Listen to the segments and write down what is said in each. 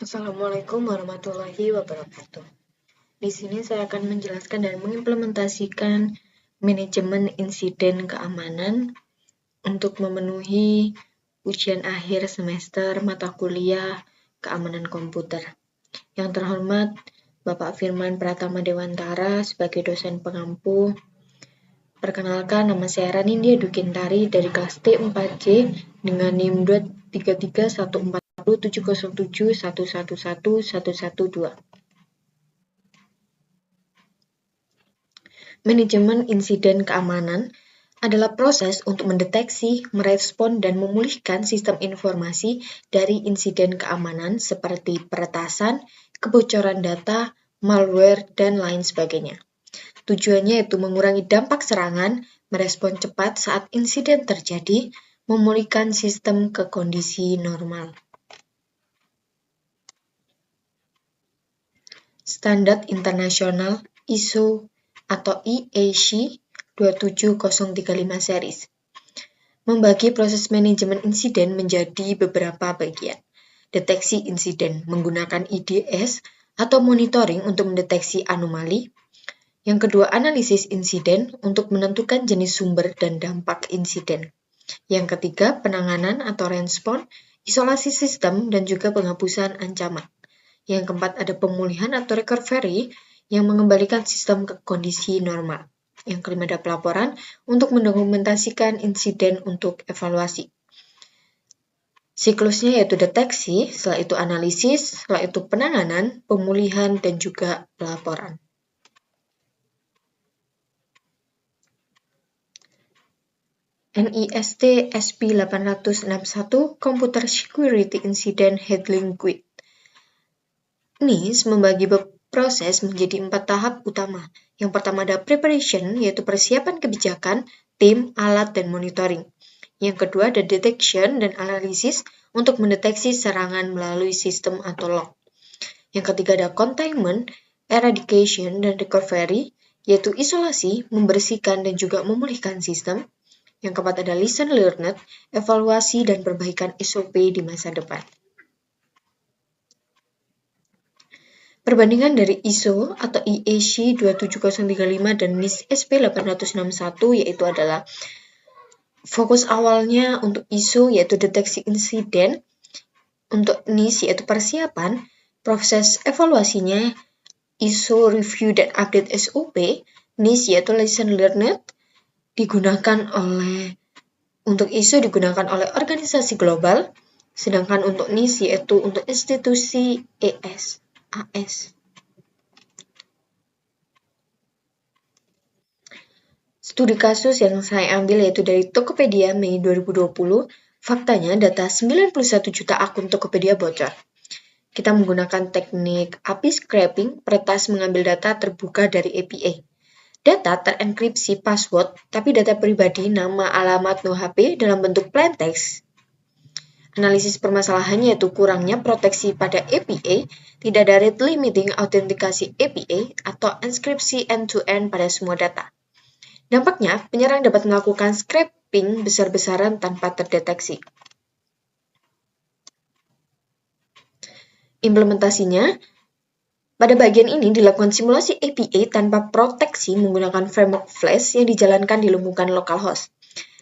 Assalamualaikum warahmatullahi wabarakatuh. Di sini saya akan menjelaskan dan mengimplementasikan manajemen insiden keamanan untuk memenuhi ujian akhir semester mata kuliah keamanan komputer. Yang terhormat Bapak Firman Pratama Dewantara sebagai dosen pengampu. Perkenalkan, nama saya Ranindya Dukintari dari kelas T4C dengan NIM 233147071111112. Manajemen insiden keamanan adalah proses untuk mendeteksi, merespon, dan memulihkan sistem informasi dari insiden keamanan seperti peretasan, kebocoran data, malware, dan lain sebagainya. Tujuannya yaitu mengurangi dampak serangan, merespon cepat saat insiden terjadi, memulihkan sistem ke kondisi normal. Standar internasional ISO atau IEC 27035 series membagi proses manajemen insiden menjadi beberapa bagian. Deteksi insiden menggunakan IDS atau monitoring untuk mendeteksi anomali. Yang kedua, analisis insiden untuk menentukan jenis sumber dan dampak insiden. Yang ketiga, penanganan atau respon, isolasi sistem, dan juga penghapusan ancaman. Yang keempat, ada pemulihan atau recovery yang mengembalikan sistem ke kondisi normal. Yang kelima, ada pelaporan untuk mendokumentasikan insiden untuk evaluasi. Siklusnya yaitu deteksi, setelah itu analisis, setelah itu penanganan, pemulihan, dan juga pelaporan. NIST SP 861 Computer Security Incident Handling Guide. NIST membagi proses menjadi 4 tahap utama. Yang pertama ada preparation, yaitu persiapan kebijakan, tim, alat, dan monitoring. Yang kedua ada detection dan analisis untuk mendeteksi serangan melalui sistem atau log. Yang ketiga ada containment, eradication, dan recovery, yaitu isolasi, membersihkan, dan juga memulihkan sistem. Yang keempat ada lesson learned, evaluasi dan perbaikan SOP di masa depan. Perbandingan dari ISO atau IEC 27035 dan NIST SP 861 yaitu adalah fokus awalnya untuk ISO yaitu deteksi insiden, untuk NIST yaitu persiapan, proses evaluasinya ISO review dan update SOP, NIST yaitu lesson learned, untuk ISO digunakan oleh organisasi global, sedangkan untuk NIST yaitu untuk institusi AS. Studi kasus yang saya ambil yaitu dari Tokopedia Mei 2020, faktanya data 91 juta akun Tokopedia bocor. Kita menggunakan teknik API scraping, peretas mengambil data terbuka dari API. Data terenkripsi password, tapi data pribadi, nama, alamat, no HP dalam bentuk plain text. Analisis permasalahannya yaitu kurangnya proteksi pada API, tidak ada rate limiting autentikasi API, atau enskripsi end-to-end pada semua data. Dampaknya, penyerang dapat melakukan scraping besar-besaran tanpa terdeteksi. Implementasinya, pada bagian ini dilakukan simulasi API tanpa proteksi menggunakan framework Flash yang dijalankan di lingkungan localhost.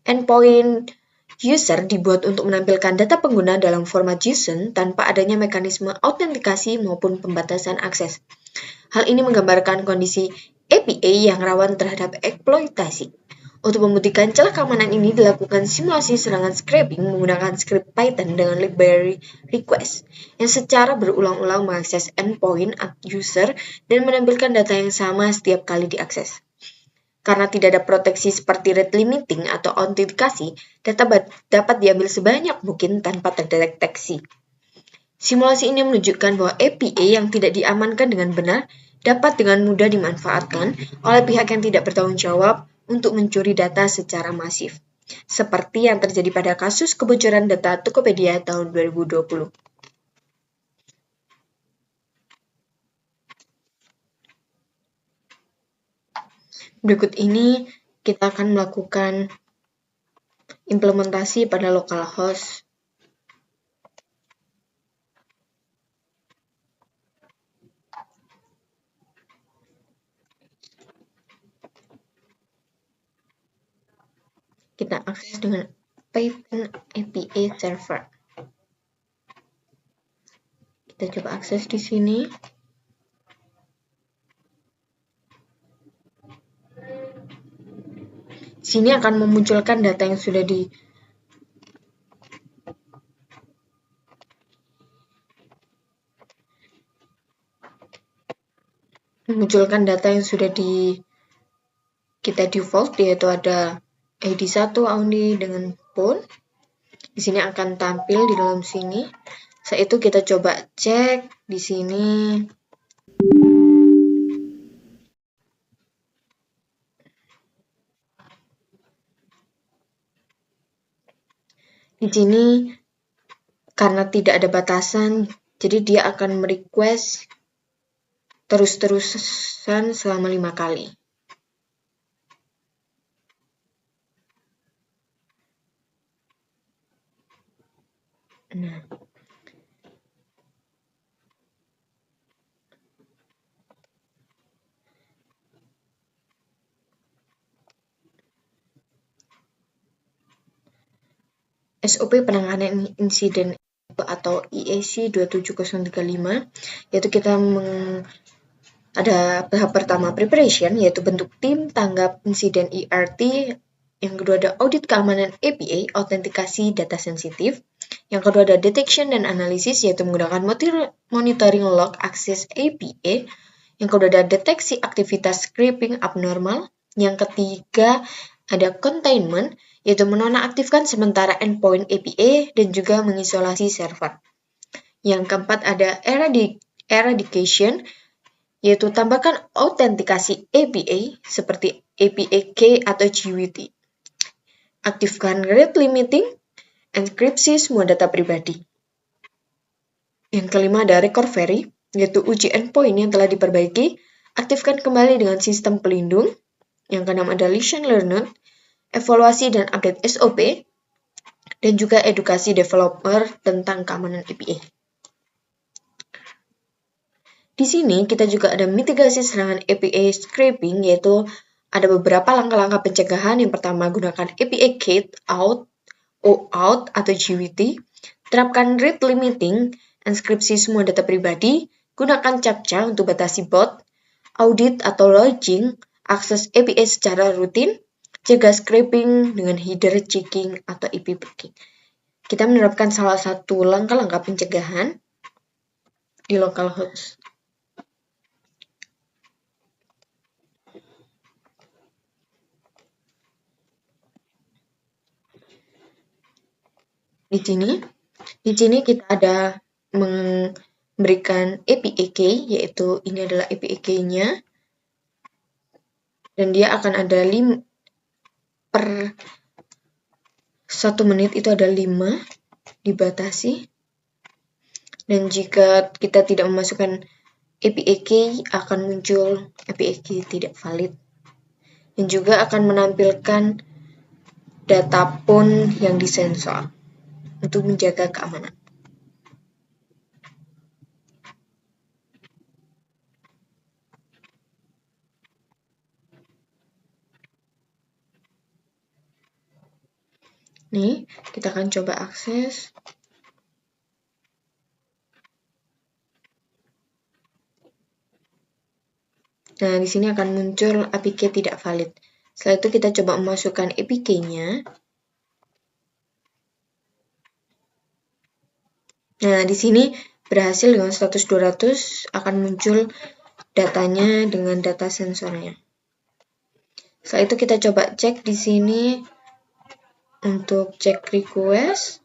Endpoint user dibuat untuk menampilkan data pengguna dalam format JSON tanpa adanya mekanisme autentikasi maupun pembatasan akses. Hal ini menggambarkan kondisi API yang rawan terhadap eksploitasi. Untuk membuktikan celah keamanan ini dilakukan simulasi serangan scraping menggunakan script Python dengan library request yang secara berulang-ulang mengakses endpoint user dan menampilkan data yang sama setiap kali diakses. Karena tidak ada proteksi seperti rate limiting atau autentikasi, data dapat diambil sebanyak mungkin tanpa terdeteksi. Simulasi ini menunjukkan bahwa API yang tidak diamankan dengan benar dapat dengan mudah dimanfaatkan oleh pihak yang tidak bertanggung jawab untuk mencuri data secara masif, seperti yang terjadi pada kasus kebocoran data Tokopedia tahun 2020. Berikut ini kita akan melakukan implementasi pada localhost. kita akses dengan Python API server. Kita coba akses di sini. Sini akan memunculkan data yang sudah kita default, yaitu ada ID1 Audi dengan phone. Di sini akan tampil di dalam sini. Setelah itu kita coba cek di sini. Di sini karena tidak ada batasan, jadi dia akan merequest terus-terusan selama 5 kali. Nah, SOP penanganan insiden atau EAC 27035, yaitu kita ada tahap pertama preparation, yaitu bentuk tim tanggap insiden ERT. Yang kedua ada audit keamanan API, autentikasi data sensitif. Yang kedua ada detection dan analisis, yaitu menggunakan monitoring log akses API. Yang kedua ada deteksi aktivitas scripting abnormal. Yang ketiga ada containment, yaitu menonaktifkan sementara endpoint API dan juga mengisolasi server. Yang keempat ada eradication, yaitu tambahkan autentikasi API seperti API key atau GWT. Aktifkan rate limiting, enkripsi semua data pribadi. Yang kelima ada recovery, yaitu uji endpoint yang telah diperbaiki, aktifkan kembali dengan sistem pelindung. Yang keenam ada lesson learned, evaluasi dan update SOP, dan juga edukasi developer tentang keamanan API. Di sini kita juga ada mitigasi serangan API scraping, yaitu ada beberapa langkah-langkah pencegahan. Yang pertama, gunakan API key out, OAuth atau GWT, terapkan rate limiting, enkripsi semua data pribadi, gunakan CAPTCHA untuk batasi bot, audit atau logging, akses API secara rutin, jaga scraping dengan header checking atau IP blocking. Kita menerapkan salah satu langkah-langkah pencegahan di localhost. Di sini kita ada memberikan API key, yaitu ini adalah API key-nya, dan dia akan ada per 1 menit itu ada 5 dibatasi, dan jika kita tidak memasukkan API key akan muncul API key tidak valid, dan juga akan menampilkan data phone yang disensor untuk menjaga keamanan. Nih, kita akan coba akses. Nah, di sini akan muncul API key tidak valid. Setelah itu kita coba memasukkan API key-nya. Nah, di sini berhasil dengan status 200, akan muncul datanya dengan data sensornya. Setelah itu kita coba cek di sini untuk cek request.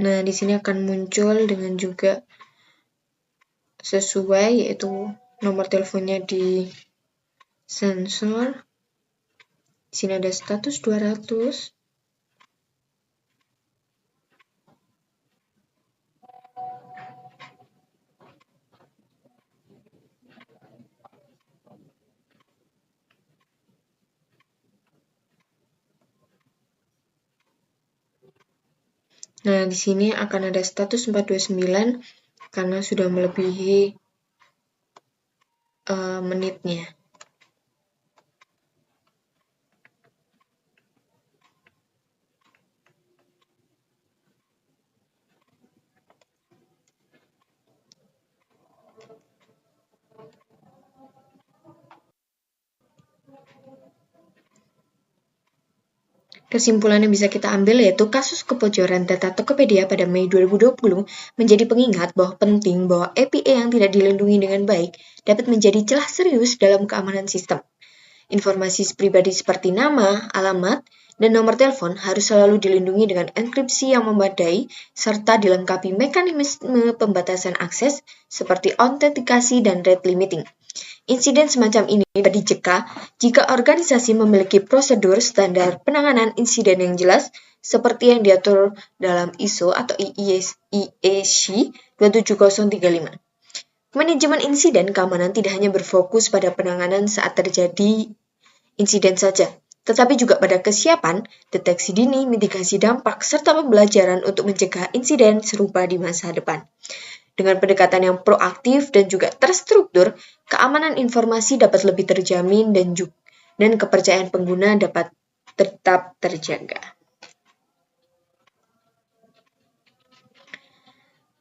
Nah, di sini akan muncul dengan juga sesuai, yaitu nomor teleponnya di sensor. Di sini ada status 200. Nah, di sini akan ada status 429 karena sudah melebihi menitnya. Kesimpulan yang bisa kita ambil yaitu kasus kebocoran data Tokopedia pada Mei 2020 menjadi pengingat bahwa penting bahwa API yang tidak dilindungi dengan baik dapat menjadi celah serius dalam keamanan sistem. Informasi pribadi seperti nama, alamat, dan nomor telepon harus selalu dilindungi dengan enkripsi yang memadai serta dilengkapi mekanisme pembatasan akses seperti autentikasi dan rate limiting. Insiden semacam ini dapat dicegah jika organisasi memiliki prosedur standar penanganan insiden yang jelas seperti yang diatur dalam ISO atau IEC 27035. Manajemen insiden keamanan tidak hanya berfokus pada penanganan saat terjadi insiden saja, tetapi juga pada kesiapan, deteksi dini, mitigasi dampak, serta pembelajaran untuk mencegah insiden serupa di masa depan. Dengan pendekatan yang proaktif dan juga terstruktur, keamanan informasi dapat lebih terjamin dan kepercayaan pengguna dapat tetap terjaga.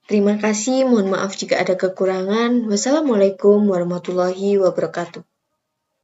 Terima kasih, mohon maaf jika ada kekurangan. Wassalamualaikum warahmatullahi wabarakatuh.